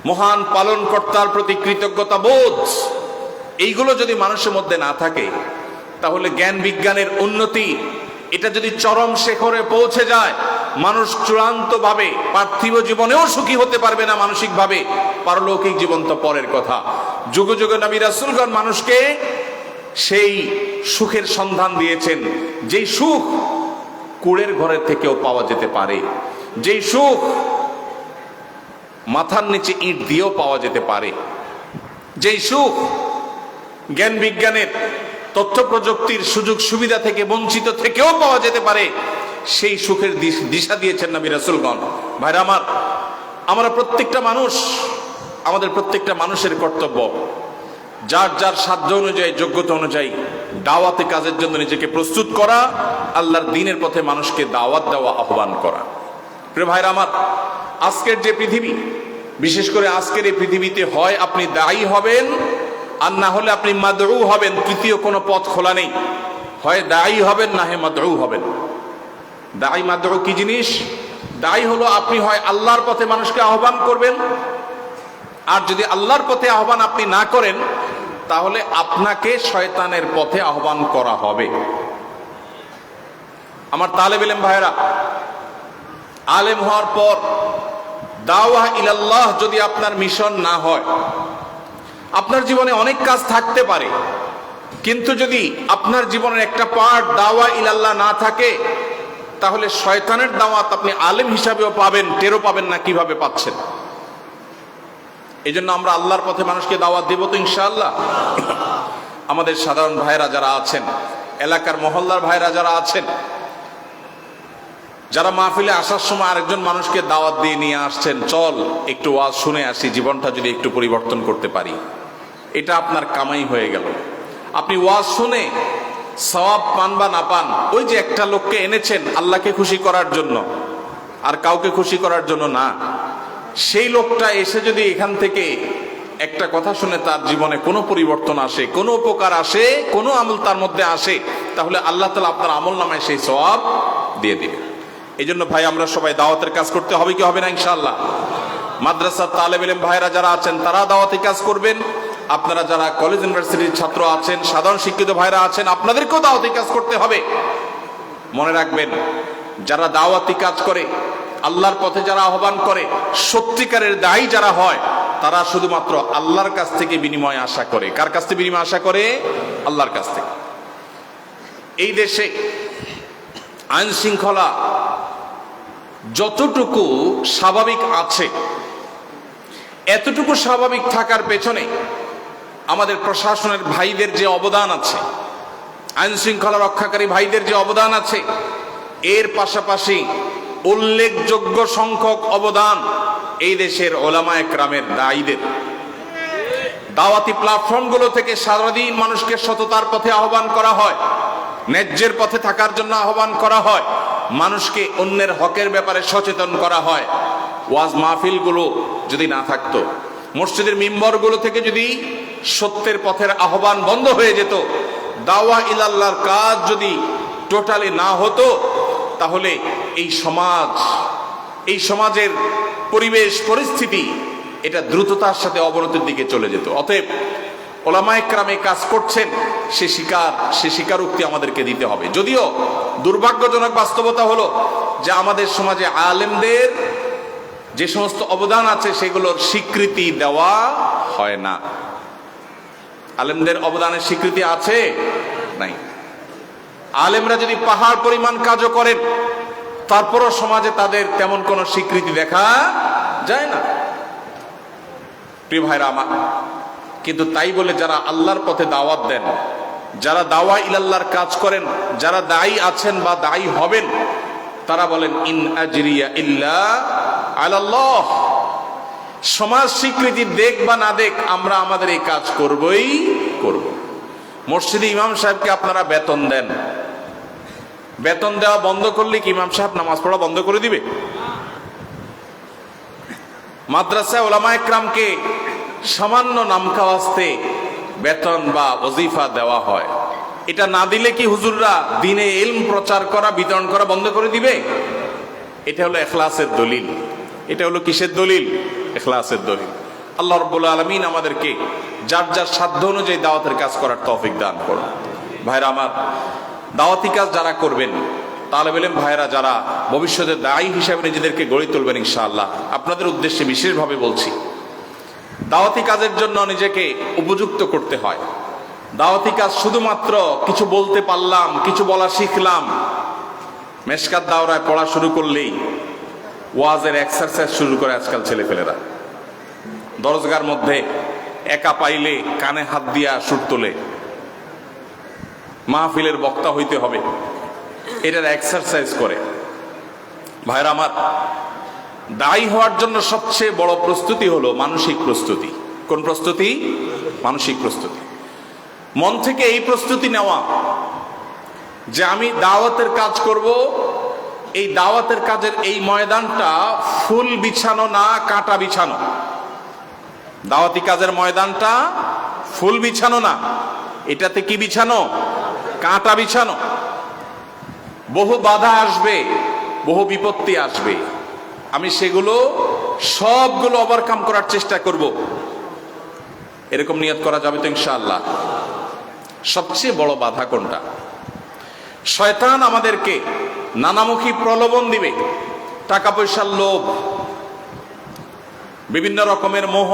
মহান পালনকর্তার প্রতি কৃতজ্ঞতা বোধ, এইগুলো যদি মানুষের মধ্যে না থাকে, তাহলে জ্ঞান বিজ্ঞানের উন্নতি এটা যদি চরম শিখরে পৌঁছে যায়, মানুষ চূড়ান্তভাবে পার্থিব জীবনেও সুখী হতে পারবে না, মানসিকভাবে পারলৌকিক জীবন তো পরের কথা। যুগে যুগে নবী রাসূলগণ মানুষকে সেই সুখের সন্ধান দিয়েছেন, যেই সুখ কুড়ের ঘরের থেকেও পাওয়া যেতে পারে, যেই সুখ মাথার নিচে ইট দিয়েও পাওয়া যেতে পারে, যেই সুখ জ্ঞান বিজ্ঞানের তথ্য প্রযুক্তির সুযোগ সুবিধা থেকে বঞ্চিত থেকেও পাওয়া যেতে পারে, সেই সুখের দিশা দিয়েছেন নবী রাসূলগণ। ভাইরা আমার, আমরা প্রত্যেকটা মানুষ, আমাদের প্রত্যেকটা মানুষের কর্তব্য যার যার সাধ্য অনুযায়ী, যোগ্যতা অনুযায়ী দাওয়াতে কাজের জন্য নিজেকে প্রস্তুত করা, আল্লাহর দ্বীনের পথে মানুষকে দাওয়াত দেওয়া, আহ্বান করা। প্রিয় ভাইরা আমার, আজকের যে পৃথিবী, বিশেষ করে আজকের এই পৃথিবীতে হয় আপনি দায়ী হবেন, আর না হলে আপনি মাদউ হবেন। তৃতীয় কোনো পথ খোলা নেই। হয় দায়ী হবেন, না হয় মাদউ হবেন। দায়ী মাদউ কি জিনিস? দায়ী হলো আপনি হয় আল্লাহর পথে মানুষকে আহ্বান করবেন, আর যদি আল্লাহর পথে আহ্বান আপনি না করেন, তাহলে আপনাকে শয়তানের পথে আহ্বান করা হবে। আমার তালেব ইলম ভাইরা, আলেম হওয়ার পর দাওয়া ইলাল্লাহ যদি আপনার মিশন না হয়, আপনার জীবনে অনেক কাজ থাকতে পারে, কিন্তু যদি আপনার জীবনের একটা পার্ট দাওয়া ইলাল্লাহ না থাকে, তাহলে শয়তানের দাওয়াত আপনি আলেম হিসাবেও পাবেন, টেরও পাবেন না কিভাবে পাচ্ছেন। এই জন্য আমরা আল্লাহর পথে মানুষকে দাওয়াত দেব তো ইনশাআল্লাহ। আমাদের সাধারণ ভাইরা যারা আছেন, এলাকার মহল্লার ভাইরা যারা আছেন, যারা মাহফিলে আসার সময় আরেকজন মানুষকে দাওয়াত দিয়ে নিয়ে আসছেন, চল একটু ওয়াজ শুনে আসি, জীবনটা যদি একটু পরিবর্তন করতে পারি, এটা আপনার কামাই হয়ে গেল। আপনি ওয়াজ শুনে সওয়াব পান বা না পান, ওই যে একটা লোককে এনেছেন আল্লাহকে খুশি করার জন্য, আর কাউকে খুশি করার জন্য না, সেই লোকটা এসে যদি এখান থেকে একটা কথা শুনে তার জীবনে কোনো পরিবর্তন আসে, কোনো উপকার আসে, কোনো আমল তার মধ্যে আসে, তাহলে আল্লাহ তাআলা আপনার আমল নামায় সেই সওয়াব দিয়ে দিবে। এই জন্য ভাই, আমরা সবাই দাওয়াতের কাজ করতে হবে কি হবে না ইনশাআল্লাহ? মাদ্রাসার তালেব ইলম ভাইরা যারা আছেন তারা দাওয়াতি কাজ করবেন, আপনারা যারা কলেজ ইউনিভার্সিটির ছাত্র আছেন, সাধারণ শিক্ষিত ভাইরা আছেন, আপনাদেরকেও দাওয়াতি কাজ করতে হবে। মনে রাখবেন, যারা দাওয়াতি কাজ করে, আল্লাহর পথে যারা আহ্বান করে, সত্যিকারের দায়ী যারা হয়, তারা শুধুমাত্র আল্লাহর কাছ থেকে বিনিময় আশা করে। কার কাছ থেকে বিনিময় আশা করে? আল্লাহর কাছ থেকে। এই দেশে আইন শৃঙ্খলা যতটুকু স্বাভাবিক আছে, এতটুকু স্বাভাবিক থাকার পেছনে আমাদের প্রশাসনের ভাইদের যে অবদান আছে, আইন শৃঙ্খলা রক্ষাকারী ভাইদের যে অবদান আছে, এর পাশাপাশি উল্লেখযোগ্য সংখ্যক অবদান এই দেশের ওলামায়ে কেরামের দায়ীদের। দাওয়াতি প্ল্যাটফর্মগুলো থেকে সারাদিন মানুষকে সততার পথে আহ্বান করা হয়, ন্যায্যের পথে থাকার জন্য আহ্বান করা হয়, মানুষকে অন্যের হকের ব্যাপারে সচেতন করা হয়। ওয়াজ মাহফিলগুলো যদি না থাকতো, মসজিদের মিম্বরগুলো থেকে যদি সত্যের পথের আহ্বান বন্ধ হয়ে যেত, দাওয়া ইলাল্লাহর কাজ যদি টোটালি না হতো, তাহলে এই সমাজের পরিবেশ পরিস্থিতি এটা দ্রুততার সাথে অবনতির দিকে চলে যেত। অতএব ওলামায়ে কেরামে কাজ করছেন, সে স্বীকারোক্তি আমাদেরকে দিতে হবে। যদিও দুর্ভাগ্যজনক বাস্তবতা হলো যে আমাদের সমাজে আলেমদের যে সমস্ত অবদান আছে সেগুলোর স্বীকৃতি দেওয়া হয় না। আলেমদের অবদানের স্বীকৃতি আছে? নাই। আলেমরা যদি পাহাড় পরিমাণ কাজও করেন, তারপরও সমাজে তাদের তেমন কোনো স্বীকৃতি দেখা যায় না। প্রিয় ভাইরা আমার, কিন্তু তাই বলে যারা আল্লাহর পথে দাওয়াত দেন, যারা দাওয়া ইলাল্লাহর কাজ করেন, যারা দায়ী আছেন বা দায়ী হবেন, তারা বলেন ইন আজরিয়া ইল্লা আলাল্লাহ। সমাজ স্বীকৃতি দেখ বা না দেখ, আমরা আমাদের এই কাজ করবই করব। মসজিদে ইমাম সাহেবকে আপনারা বেতন দেন, বেতন দেওয়া বন্ধ করলে কি ইমাম সাহেব নামাজ পড়া বন্ধ করে দিবে? মাদ্রাসায় ওলামায়ে কেরামকে সামান্য নামকাওয়াস্তে বেতন বা ওজিফা দেওয়া হয়, এটা না দিলে কি হুজুররা দিনে ইলম প্রচার করা, বিতরণ করা বন্ধ করে দিবে? এটা হলো ইখলাসের দলিল। এটা হলো কিসের দলিল? ইখলাসের দলিল। আল্লাহ রাব্বুল আলামিন আমাদেরকে যার যার সাধ্য অনুযায়ী দাওয়াতের কাজ করার তৌফিক দান করুন। ভাইরা আমার, দাওয়াতি কাজ যারা করবেন, তালেব ইলম ভাইরা যারা ভবিষ্যতে দায়ী হিসাবে নিজেদেরকে গড়ে তুলবেন ইনশাআল্লাহ, আপনাদের উদ্দেশ্যে বিশেষভাবে বলছি, দাওয়াতি কাজের জন্য নিজেকে উপযুক্ত করতে হয়। দাওয়াতি কাজ শুধুমাত্র কিছু বলতে পারলাম, কিছু বলা শিখলাম, মেশকাত দাওরায় পড়া শুরু করলেই ওয়াজের এক্সারসাইজ শুরু করে আজকাল ছেলেপেলেরা। দরজগার মধ্যে একা পাইলে কানে হাত দিয়া সুর তোলে, মাহফিলের বক্তা হইতে হবে, এটার এক্সারসাইজ করে। ভাইরা আমার, দায়ী হওয়ার জন্য সবচেয়ে বড় প্রস্তুতি হলো মানসিক প্রস্তুতি। কোন প্রস্তুতি? মানসিক প্রস্তুতি। মন থেকে এই প্রস্তুতি নেওয়া যে আমি দাওয়াতের কাজ করব, এই দাওয়াতের কাজের এই ময়দানটা ফুল বিছানো না, কাঁটা বিছানো। দাওয়াতি কাজের ময়দানটা ফুল বিছানো না, এটাতে কি বিছানো? কাঁটা বিছানো। বহু বাধা আসবে, বহু বিপত্তি আসবে, আমি সেগুলো সবগুলো ওভারকাম করার চেষ্টা করব। এরকম নিয়ত করা যাবে তো ইনশাআল্লাহ? সবচেয়ে বড় বাধা কোনটা? শয়তান আমাদেরকে নানামুখী প্রলোভন দিবে। টাকা পয়সার লোভ, বিভিন্ন রকমের মোহ,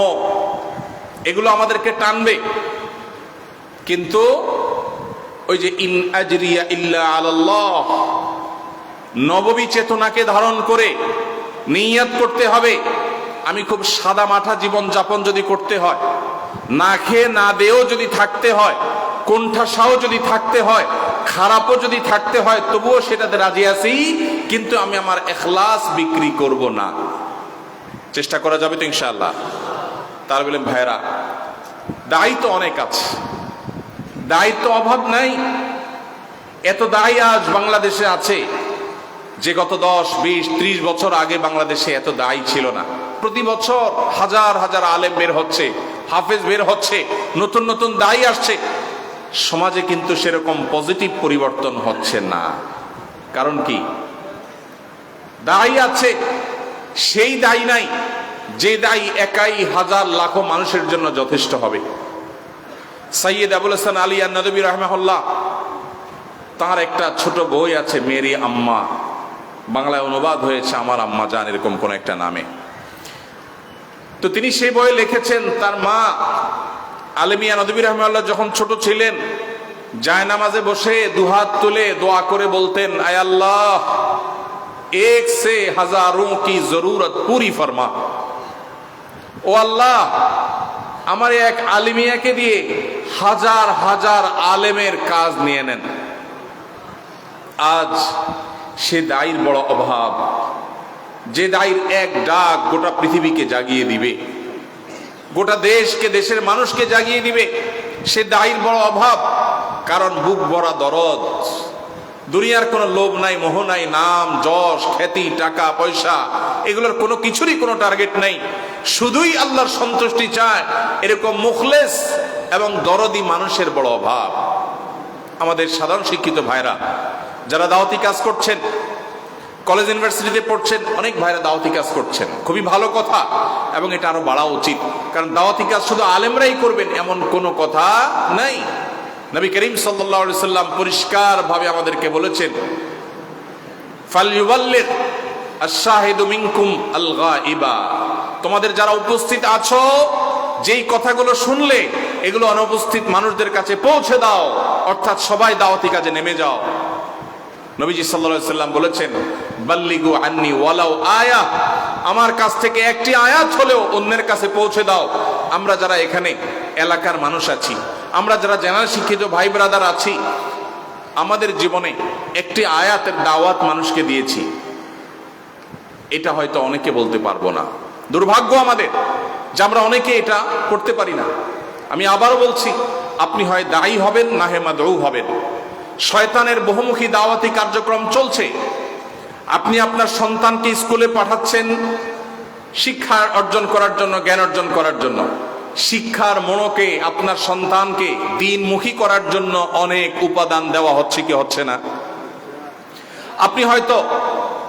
এগুলো আমাদেরকে টানবে। কিন্তু ওই যে ইন আজরিয়া ইল্লা আলাল্লাহ, নববী চেতনাকে ধারণ করে নিয়ত করতে হবে, আমি খুব সাদা মাঠা জীবন যাপন যদি করতে হয়, না খেয়ে না দেও যদি থাকতে হয়, কোণঠাসাও যদি থাকতে হয়, খারাপও যদি থাকতে হয়, তবুও সেটাতে রাজি আছি, কিন্তু আমি আমার ইখলাস বিক্রি করব না। চেষ্টা করা যাবে তো ইনশাআল্লাহ? তার বলেন ভাইরা, দায়িত্ব অনেক আছে, দায়িত্ব অভাব নাই। এত দায়ী আজ বাংলাদেশে আছে যে গত 10, 20, 30 বছর আগে বাংলাদেশে এত দায়ী ছিল না। প্রতি বছর হাজার হাজার আলেম বের হচ্ছে, হাফেজ বের হচ্ছে, নতুন নতুন দায়ী আসছে। সমাজে কিন্তু সেরকম পজিটিভ পরিবর্তন হচ্ছে না। কারণ কি? দায়ী আছে, সেই দায়ী নাই যে দায়ী একাই হাজার লাখো মানুষের জন্য যথেষ্ট হবে। সৈয়দ আবুল হাসান আলী আন-নাদবী রাহিমাহুল্লাহ, তার একটা ছোট বই আছে মেরি আম্মা, বাংলায় অনুবাদ হয়েছে আমার আম্মা জান, এরকম কোন একটা নামে। তো তিনি সেই বইয়ে লিখেছেন, তার মা আলেমিয়া নদবী রাহিমাহুল্লাহ যখন ছোট ছিলেন, জায়নামাজে বসে দুহাত তুলে দোয়া করে বলতেন, আয় আল্লাহ, এক সে হাজারোं की जरूरत पूरी फरमा। ও আল্লাহ, আমার এক আলিমিয়াকে দিয়ে হাজার হাজার আলেমের কাজ নিয়ে নেন। আজ সে দায়ীর বড় অভাব, যে দায়ীর এক ডাক গোটা পৃথিবীকে জাগিয়ে দিবে, গোটা দেশকে, দেশের মানুষকে জাগিয়ে দিবে, সে দায়ীর বড় অভাব। কারণ বুক ভরা দরদ, দুনিয়ার কোনো লোভ নাই, মোহ নাই, নাম যশ খ্যাতি টাকা পয়সা এগুলোর কোনো কিছুরই কোনো টার্গেট নাই, শুধুই আল্লাহর সন্তুষ্টি চায়, এরকম মুখলেস এবং দরদি মানুষের বড় অভাব। আমাদের সাধারণ শিক্ষিত ভাইরা যারা দাওয়াতি কাজ করছেন, কলেজ ইউনিভার্সিটিতে পড়ছেন, অনেক ভাইরা দাওয়াতি কাজ করছেন, খুবই ভালো কথা, এবং এটা আরো বাড়া উচিত। কারণ দাওয়াতি কাজ শুধু আলেমরাই করবেন এমন কোনো কথা নাই। নবী করিম সাল্লাল্লাহু আলাইহি সাল্লাম পরিষ্কার ভাবে আমাদেরকে বলেছেন, ফালইউবাল্লিগ আশ-শাহিদু মিনকুম আল-গায়িবা, তোমাদের যারা উপস্থিত আছো, যেই কথাগুলো শুনলে এগুলো অনুপস্থিত মানুষদের কাছে পৌঁছে দাও, অর্থাৎ সবাই দাওয়াতি কাজে নেমে যাও। নবীজি সাল্লাল্লাহু আলাইহি সাল্লাম বলেছেন, বাল্লিগু আন্নি ওয়ালাউ আয়া, আমার কাছ থেকে একটি আয়াত হলেও অন্যের কাছে পৌঁছে দাও। আমরা যারা এখানে এলাকার মানুষ আছি, আমরা যারা জেনারেল শিক্ষিত ভাই ব্রাদার আছি, আমাদের জীবনে একটি আয়াতের দাওয়াত মানুষকে দিয়েছি, এটা হয়তো অনেকে বলতে পারবো না। দুর্ভাগ্য আমাদের যে আমরা অনেকে এটা করতে পারি না। আমি আবারও বলছি, আপনি হয় দায়ী হবেন না হে মাদউ হবেন। শয়তানের বহুমুখী দাওয়াতি কার্যক্রম চলছে। আপনি আপনার সন্তানকে স্কুলে পাঠাচ্ছেন শিক্ষা অর্জন করার জন্য, জ্ঞান অর্জন করার জন্য। শিক্ষার মনোকে আপনার সন্তানকে দ্বীনমুখী করার জন্য অনেক উপাদান দেওয়া হচ্ছে কি হচ্ছে না? আপনি হয়তো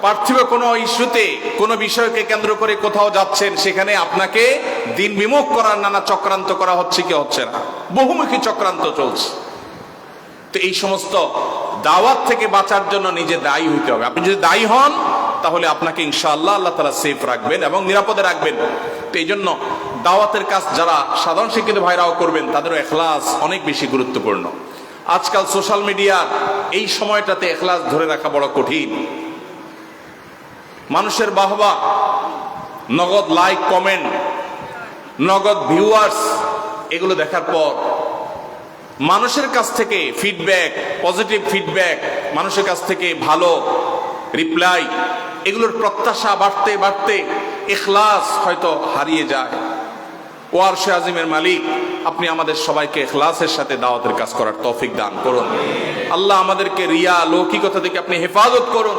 পার্থিব কোনো ইস্যুতে কোনো বিষয়কে কেন্দ্র করে কোথাও যাচ্ছেন, সেখানে আপনাকে দিন বিমুখ করার নানা চক্রান্ত করা হচ্ছে কি হচ্ছে না? বহুমুখী চক্রান্ত চলছে। তো এই সমস্ত দাওয়াত থেকে বাঁচার জন্য নিজে দায়ী হইতে হবে। আপনি যদি দায়ী হন তাহলে আপনাকে ইনশাআল্লাহ আল্লাহ তাআলা সেফ রাখবেন এবং নিরাপদে রাখবেন। তো এই জন্য দাওয়াতের কাজ যারা সাধারণ শিক্ষিত ভাইরাও করবেন, তাদেরও ইখলাস অনেক বেশি গুরুত্বপূর্ণ। আজকাল সোশ্যাল মিডিয়ার এই সময়টাতে ইখলাস ধরে রাখা বড় কঠিন। মানুষের বাহবা, নগদ লাইক, কমেন্ট, নগদ ভিউয়ার্স, এগুলো দেখার পর মানুষের কাছ থেকে ফিডব্যাক, পজিটিভ ফিডব্যাক, মানুষের কাছ থেকে ভালো রিপ্লাই, এগুলোর প্রত্যাশা বাড়তে বাড়তে ইখলাস হয়তো হারিয়ে যায়। ও আরশে আজিমের মালিক, আপনি আমাদের সবাইকে ইখলাসের সাথে দাওয়াতের কাজ করার তৌফিক দান করুন। আল্লাহ আমাদেরকে রিয়া, লৌকিকতা থেকে আপনি হেফাজত করুন।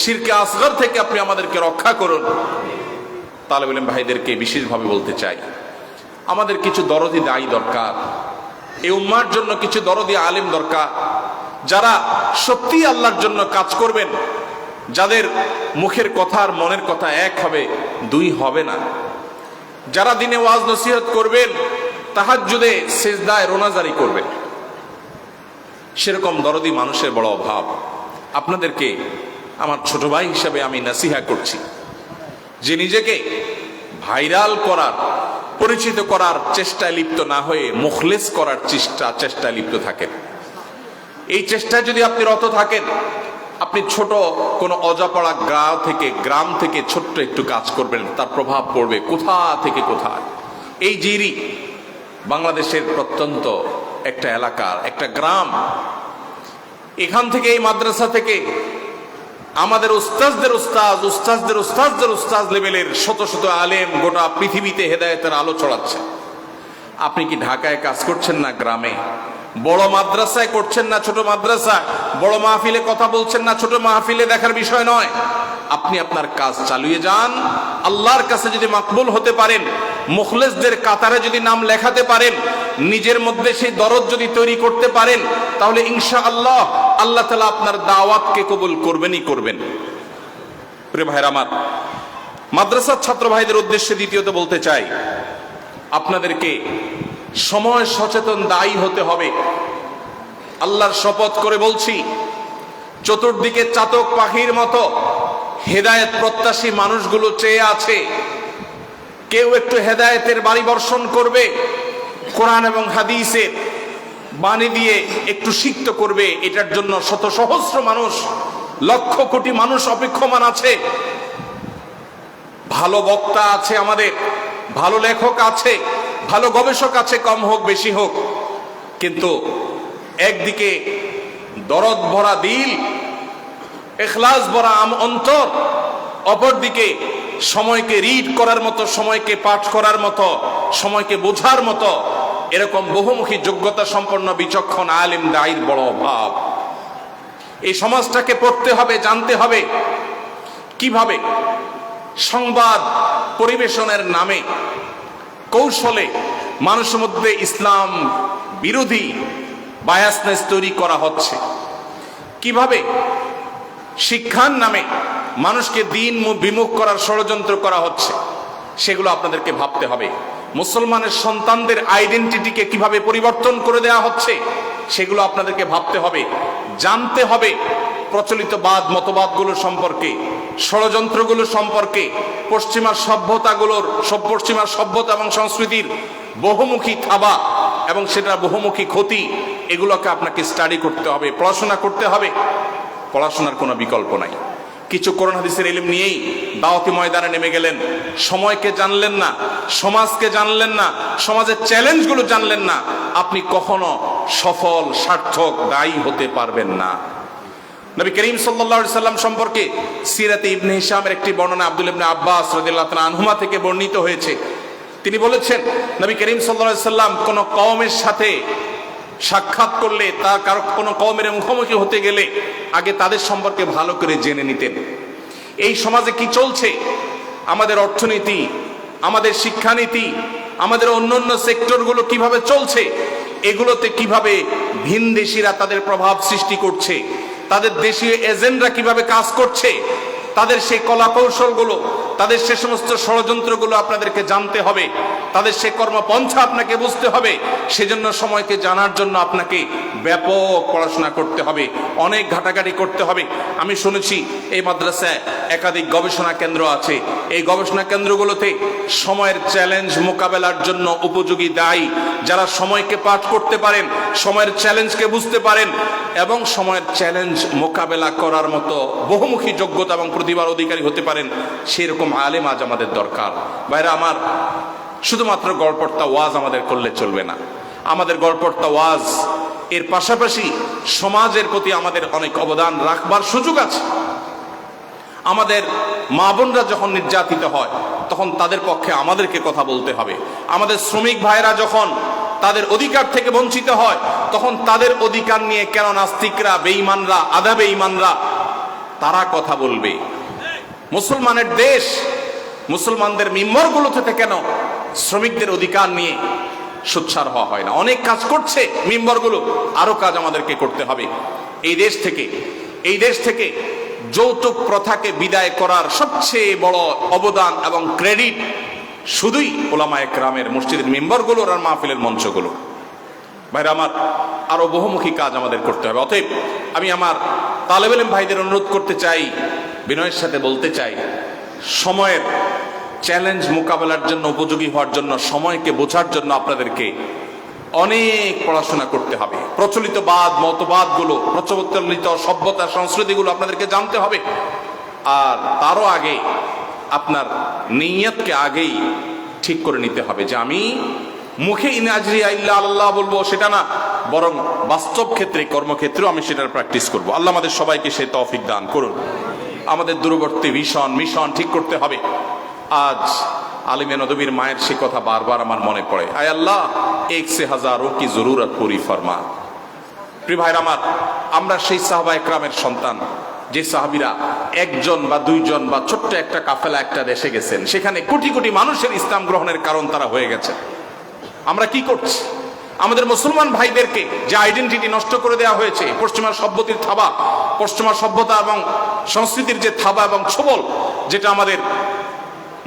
শিরকে আসগর থেকে আপনি আমাদেরকে রক্ষা করুন। তালেব ইলম ভাইদেরকে বিশেষভাবে বলতে চাই, আমাদের কিছু দরদি দায়ী দরকার। এই উম্মার জন্য কিছু দরদি আলেম দরকার, যারা সত্যি আল্লাহর জন্য কাজ করবেন, যাদের মুখের কথা আর মনের কথা এক হবে, দুই হবে না। যারা দিনে ওয়াজ নসিহত করবেন, তাহাজ্জুদে সিজদায় রোনাজারি করবেন। সেরকম দরদি মানুষের বড় অভাব। আপনাদেরকে আমার ছোট ভাই হিসাবে আমি নসিহা করছি যে নিজেকে ভাইরাল করার, পরিচিত করার চেষ্টায় লিপ্ত না হয়ে মুখলেস করার চেষ্টায় লিপ্ত থাকেন। এই চেষ্টায় যদি আপনি রত থাকেন, আপনি ছোট কোনো অজাপাড়া গ্রাম থেকে ছোট্ট একটু কাজ করবেন, তার প্রভাব পড়বে কোথা থেকে কোথায়। এই জিরি বাংলাদেশের প্রত্যন্ত একটা এলাকার একটা গ্রাম। এখান থেকে, এই মাদ্রাসা থেকে আমাদের উস্তাজদের উস্তাজ লেভেলের শত শত আলেম গোটা পৃথিবীতে হেদায়েতের আলো ছড়াচ্ছে। আপনি কি ঢাকায় কাজ করছেন না গ্রামে? বড় মাদ্রাসায় করছেন না ছোট মাদ্রাসায়? বড় মাহফিলে কথা বলছেন না ছোট মাহফিলে? দেখার বিষয় নয়। আপনি আপনার কাজ চালিয়ে যান। আল্লাহর কাছে যদি মাকবুল হতে পারেন, মুখলেসদের কাতারে যদি নাম লেখাতে পারেন, নিজের মধ্যে সেই দরদ যদি তৈরি করতে পারেন, তাহলে ইনশাআল্লাহ আল্লাহ তাআলা আপনার দাওয়াতকে কবুল করবেনই করবেন। প্রিয় ভাইরা আমার, মাদ্রাসার ছাত্র ভাইদের উদ্দেশ্যে দ্বিতীয়ত বলতে চাই, আপনাদেরকে সময় সচেতন দায়ী হতে হবে। আল্লাহর শপথ করে বলছি, চতুর্দিকে চাতক পাখির মতো হেদায়েত প্রত্যাশী মানুষগুলো চেয়ে আছে। কেউ একটু হেদায়েতের বাড়ি বর্ষণ করবে, কোরআন এবং হাদিসের বাণী দিয়ে একটু সিক্ত করবে। এটার জন্য শত সহস্র মানুষ, লক্ষ কোটি মানুষ অপেক্ষমান আছে। ভালো বক্তা আছে আমাদের, ভালো লেখক আছে, ভালো গবেষক আছে, কম হোক বেশি হোক। কিন্তু একদিকে দরদ ভরা দিল, ইখলাস ভরা অন্তর, অপরদিকে সময়কে রিড করার মতো, সময়কে পাঠ করার মতো, সময়কে বোঝার মতো এরকম বহুমুখী যোগ্যতা সম্পন্ন বিচক্ষণ আলেম দায়ীর বড় অভাব। এই সমাজটাকে পড়তে হবে, জানতে হবে কিভাবে সংবাদ পরিবেশনের নামে কৌশলে মানুষের মধ্যে ইসলাম বিরোধী বায়াসনেস তৈরি করা হচ্ছে, কিভাবে শিক্ষার নামে মানুষকে দিন বিমুখ করার ষড়যন্ত্র করা হচ্ছে, সেগুলো আপনাদেরকে ভাবতে হবে। মুসলমানের সন্তানদের আইডেন্টিটিকে কিভাবে পরিবর্তন করে দেওয়া হচ্ছে, সেগুলো আপনাদেরকে ভাবতে হবে, জানতে হবে। প্রচলিত মতবাদগুলো সম্পর্কে, ষড়যন্ত্রগুলো সম্পর্কে, পশ্চিমা সভ্যতা এবং সংস্কৃতির বহুমুখী থাবা এবং সেটা বহুমুখী ক্ষতি, এগুলোকে আপনাকে স্টাডি করতে হবে, পড়াশোনা করতে হবে। পড়াশোনার কোনো বিকল্প নাই। কিছু কোরআন হাদিসের ইলম নিয়েই দাওয়াতি ময়দানে নেমে গেলেন, সময়কে জানলেন না, সমাজকে জানলেন না, সমাজের চ্যালেঞ্জগুলো জানলেন না, আপনি কখনো সফল সার্থক দায়ী হতে পারবেন না। নবী করিম সাল্লাল্লাহু আলাইহি সাল্লাম সম্পর্কে সিরাতে ইবনে হিশামের একটি বর্ণনা আব্দুল্লাহ ইবনে আব্বাস রাদিয়াল্লাহু তাআলা আনহুমা থেকে বর্ণিত হয়েছে। তিনি বলেছেন, নবী করিম সাল্লাল্লাহু আলাইহি সাল্লাম কোন কওমের সাথে সাক্ষাৎ করলে, তা কারো কোনো কওমের মুখোমুখি হতে গেলে আগে তাদের সম্পর্কে ভালো করে জেনে নিতেন। এই সমাজে কি চলছে, আমাদের অর্থনীতি, আমাদের শিক্ষানীতি, আমাদের অন্যান্য সেক্টরগুলো কিভাবে চলছে, এগুলোতে কিভাবে ভিনদেশীরা তাদের প্রভাব সৃষ্টি করছে, তাদের দেশীয় এজেন্টরা কিভাবে কাজ করছে, তাদের সেই কলা কৌশলগুলো, তাদের সে সমস্ত ষড়যন্ত্রগুলো আপনাদেরকে জানতে হবে, তাদের সে কর্মপন্থা আপনাকে বুঝতে হবে। সেজন্য সময়কে জানার জন্য আপনাকে ব্যাপক পড়াশোনা করতে হবে, অনেক ঘাটাঘাটি করতে হবে। আমি শুনেছি এই মাদ্রাসায় একাধিক গবেষণা কেন্দ্র আছে। এই গবেষণা কেন্দ্রগুলোতে সময়ের চ্যালেঞ্জ মোকাবেলার জন্য উপযোগী দায়ী যারা সময়কে পাঠ করতে পারেন, সময়ের চ্যালেঞ্জকে বুঝতে পারেন এবং সময়ের চ্যালেঞ্জ মোকাবেলা করার মতো বহুমুখী যোগ্যতা এবং প্রতিভার অধিকারী হতে পারেন, সেরকম আলেম আজ আমাদের দরকার। ভাইরা আমার, শুধুমাত্র গড়পড়তা ওয়াজ আমাদের করলে চলবে না। আমাদের গড়পড়তা ওয়াজ এর পাশাপাশি সমাজের প্রতি আমাদের অনেক অবদান রাখবার সুযোগ আছে। আমাদের মা বোনরা যখন নির্যাতিত হয় তখন তাদের পক্ষে আমাদেরকে কথা বলতে হবে। আমাদের শ্রমিক ভাইরা যখন তাদের অধিকার থেকে বঞ্চিত হয় তখন তাদের অধিকার নিয়ে কেন নাস্তিকরা, বেঈমানরা, আধা বেঈমানরা তারা কথা বলবে? মুসলমানের দেশ, মুসলমানদের মিম্বরগুলো থেকে কেন শ্রমিকদের অধিকার নিয়ে সোচ্চার হওয়া হয় না? অনেক কাজ করছে মিম্বরগুলো, আরো কাজ আমাদেরকে করতে হবে। এই দেশ থেকে যৌতুক প্রথাকে বিদায় করার সবচেয়ে বড় অবদান এবং ক্রেডিট শুধুই ওলামায়ে কেরামের, মসজিদের মিম্বরগুলোর আর মাহফিলের মঞ্চগুলো। ভাইরা আমার, আরো বহুমুখী কাজ আমাদের করতে হবে। অতএব আমি আমার তালেব ইলম ভাইদের অনুরোধ করতে চাই, বিনয়ের সাথে বলতে চাই, সময়ের চ্যালেঞ্জ মোকাবেলার জন্য, উপযোগী হওয়ার জন্য, সময়কে বোঝার জন্য আপনাদেরকে অনেক পড়াশোনা করতে হবে। প্রচলিত মতবাদগুলো, প্রচলিত সভ্যতা, সংস্কৃতিগুলো আপনাদেরকে জানতে হবে। আর তারও আগে আপনার নিয়তকে আগেই ঠিক করে নিতে হবে যে আমি মুখে ইন আজরিয়া ইল্লা আল্লাহ বলবো সেটা না, বরং বাস্তব ক্ষেত্রে, কর্মক্ষেত্রেও আমি সেটার প্র্যাকটিস করব। আল্লাহ আমাদের সবাইকে সেই তৌফিক দান করুন। আমাদের দূরবর্তী মিশন ঠিক করতে হবে। আজ আলিমে নদবীর মায়ের সে কথা বারবার আমার মনে পড়ে, আয় আল্লাহ এক সে হাজারো কি জরুরত পুরি ফরমা। প্রিয় ভাইরা আমার, আমরা সেই সাহাবা একরামের সন্তান যে সাহাবীরা একজন বা দুইজন বা ছোট্ট একটা কাফেলা একটা দেশে গেছেন, সেখানে কোটি কোটি মানুষের ইসলাম গ্রহণের কারণ তারা হয়ে গেছে। আমরা কি করছি? আমাদের মুসলমান ভাইদেরকে যে আইডেন্টিটি নষ্ট করে দেওয়া হয়েছে, পশ্চিমা সভ্যতার থাবা, পশ্চিমা সভ্যতা এবং সংস্কৃতির যে থাবা এবং ছোবল, যেটা আমাদের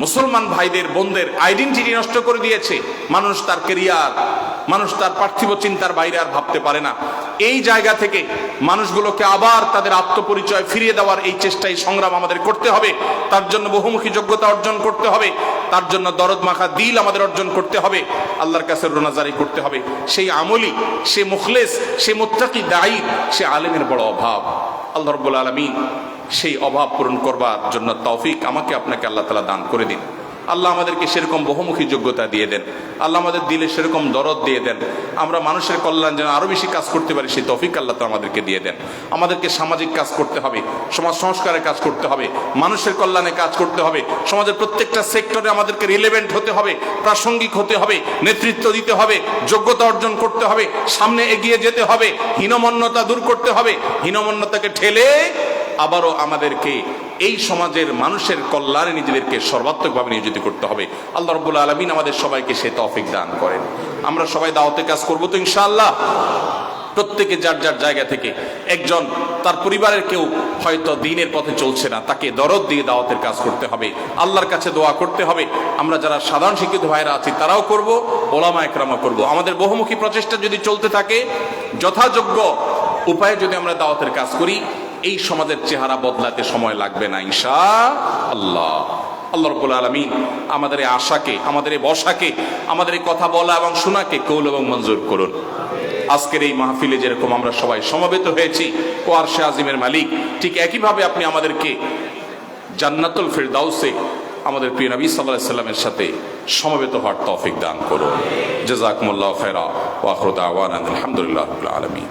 মুসলমান ভাইদের, বোনদের আইডেন্টিটি নষ্ট করে দিয়েছে। মানুষ তার কেরিয়ার, মানুষ তার পার্থিব চিন্তার বাইরে আর ভাবতে পারে না। এই জায়গা থেকে মানুষগুলোকে আবার তাদের আত্মপরিচয় ফিরিয়ে দেওয়ার এই চেষ্টায় সংগ্রাম আমাদের করতে হবে। তার জন্য বহুমুখী যোগ্যতা অর্জন করতে হবে, তার জন্য দরদ মাখা দিল আমাদের অর্জন করতে হবে, আল্লাহর কাছে রোনাজারি করতে হবে। সেই আমলি, সে মুখলেস, সে মুত্তাকি দায়ী, সে আলেমের বড় অভাব। আল্লাহ রাব্বুল আলামিন সেই অভাব পূরণ করবার জন্য তৌফিক আমাকে আপনাকে আল্লাহ তাআলা দান করে দিন। আল্লাহ আমাদেরকে সেরকম বহুমুখী যোগ্যতা দিয়ে দেন। আল্লাহ আমাদের দিলে সেরকম দরদ দিয়ে দেন, আমরা মানুষের কল্যাণ যেন আরো বেশি কাজ করতে পারি সেই তৌফিক আল্লাহ তাআলা আমাদেরকে দিয়ে দেন। আমাদেরকে সামাজিক কাজ করতে হবে, সমাজ সংস্কারের কাজ করতে হবে, মানুষের কল্যাণে কাজ করতে হবে, সমাজের প্রত্যেকটা সেক্টরে আমাদেরকে রিলেভেন্ট হতে হবে, প্রাসঙ্গিক হতে হবে, নেতৃত্ব দিতে হবে, যোগ্যতা অর্জন করতে হবে, সামনে এগিয়ে যেতে হবে, হীনমন্যতা দূর করতে হবে, হীনমন্যতাকে ঠেলে আবারও আমাদেরকে এই সমাজের মানুষের কল্যাণে নিজেদেরকে সর্বাত্মকভাবে নিয়োজিত করতে হবে। আল্লাহ রাব্বুল আলামিন আমাদের সবাইকে সেই তৌফিক দান করেন। আমরা সবাই দাওয়াতের কাজ করব তো ইনশাআল্লাহ। প্রত্যেকে যার যার জায়গা থেকে, একজন তার পরিবারের কেউ হয়তো দ্বীনের পথে চলছে না, তাকে দরদ দিয়ে দাওয়াতের কাজ করতে হবে, আল্লাহর কাছে দোয়া করতে হবে। আমরা যারা সাধারণ শিক্ষিত ভাইরা আছি তারাও করব, ওলামা একরামও করব। আমাদের বহুমুখী প্রচেষ্টা যদি চলতে থাকে, যথাযোগ্য উপায়ে যদি আমরা দাওয়াতের কাজ করি, এই সমাজের চেহারা বদলাতে সময় লাগবে না ইনশাআল্লাহ। আল্লাহ রাব্বুল আলামিন আমাদের এই আশাকে, আমাদের এই বসাকে, আমাদের এই কথা বলা এবং শোনাকে কবুল এবং মঞ্জুর করুন। আজকের এই মাহফিলে যেরকম আমরা সবাই সমবেত হয়েছি ও আরশে আজিমের মালিক, ঠিক একইভাবে আপনি আমাদেরকে জান্নাতুল ফিরদাউসে আমাদের প্রিয় নবী সাল্লাল্লাহু আলাইহি সাল্লামের সাথে সমবেত হওয়ার তৌফিক দান করুন। জাযাকুমুল্লাহু খায়রা ওয়া আখিরু দাওয়ানা আলহামদুলিল্লাহি রাব্বিল আলামিন।